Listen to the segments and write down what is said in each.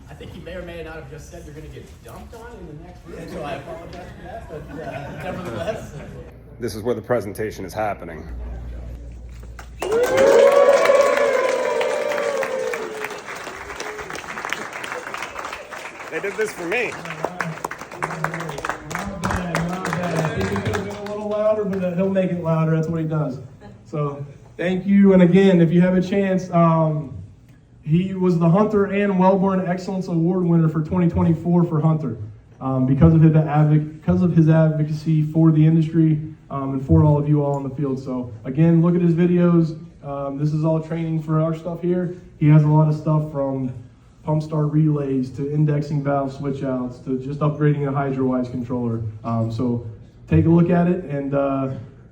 I think you may or may not have just said you're going to get dumped on in the next room, so I apologize for that, but nevertheless. This is where the presentation is happening. They did this for me. I think it could have been a little louder, but he'll make it louder. That's what he does. So thank you. And again, if you have a chance, he was the Hunter and Wellborn Excellence Award winner for 2024 for Hunter because of his advocacy for the industry and for all of you all in the field. So again, look at his videos. This is all training for our stuff here. He has a lot of stuff from pump start relays to indexing valve switch outs to just upgrading a Hydrawise controller. So take a look at it. And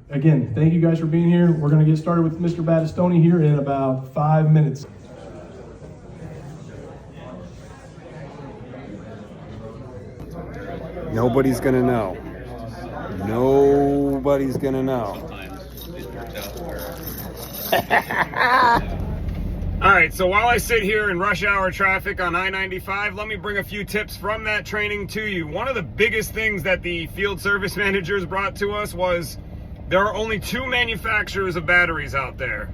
again, thank you guys for being here. We're going to get started with Mr. Battistoni here in about 5 minutes. Nobody's gonna know. Nobody's gonna know. All right, so while I sit here in rush hour traffic on I-95, let me bring a few tips from that training to you. One of the biggest things that the field service managers brought to us was there are only two manufacturers of batteries out there,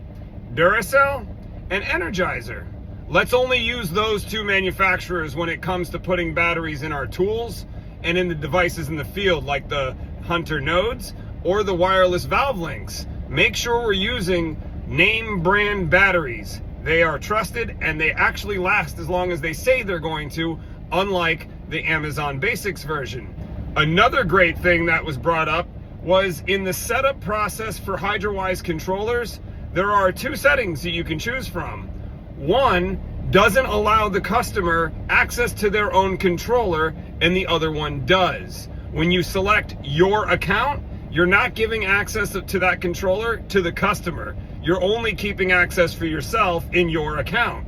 Duracell and Energizer. Let's only use those two manufacturers when it comes to putting batteries in our tools and in the devices in the field, like the Hunter nodes or the wireless valve links. Make sure we're using name brand batteries. They are trusted and they actually last as long as they say they're going to, unlike the Amazon Basics version. Another great thing that was brought up was in the setup process for Hydrawise controllers, there are two settings that you can choose from. One doesn't allow the customer access to their own controller, and the other one does. When you select your account, you're not giving access to that controller to the customer. You're only keeping access for yourself in your account.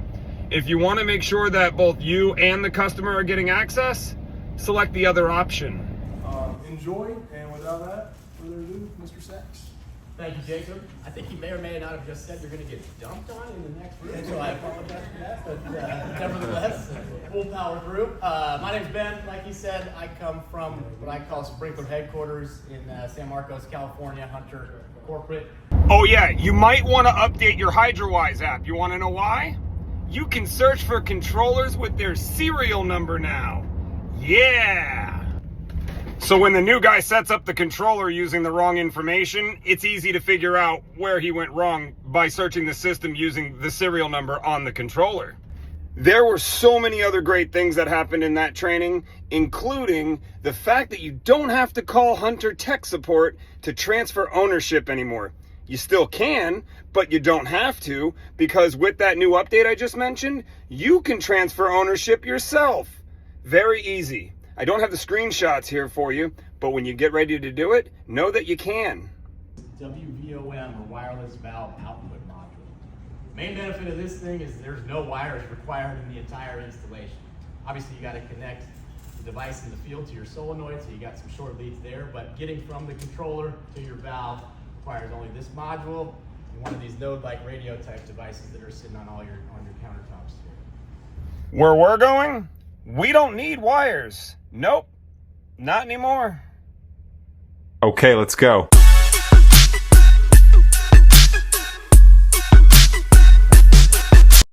If you want to make sure that both you and the customer are getting access, select the other option. Enjoy, and without that, further ado, Mr. Sachs. Thank you, Jacob. I think you may or may not have just said you're going to get dumped on in the next room, so I apologize for that, but nevertheless, we'll power through. My name's Ben. Like he said, I come from what I call Sprinkler headquarters in San Marcos, California, Hunter corporate. Oh yeah, you might want to update your Hydrawise app. You want to know why? You can search for controllers with their serial number now. Yeah! So when the new guy sets up the controller using the wrong information, it's easy to figure out where he went wrong by searching the system using the serial number on the controller. There were so many other great things that happened in that training, including the fact that you don't have to call Hunter tech support to transfer ownership anymore. You still can, but you don't have to, because with that new update I just mentioned, you can transfer ownership yourself. Very easy. I don't have the screenshots here for you, but when you get ready to do it, know that you can. WVOM, or wireless valve output module. Main benefit of this thing is there's no wires required in the entire installation. Obviously you got to connect the device in the field to your solenoid, so you got some short leads there, but getting from the controller to your valve requires only this module and one of these node-like radio type devices that are sitting on your countertops here. Where we're going, we don't need wires. Nope, not anymore. Okay, let's go.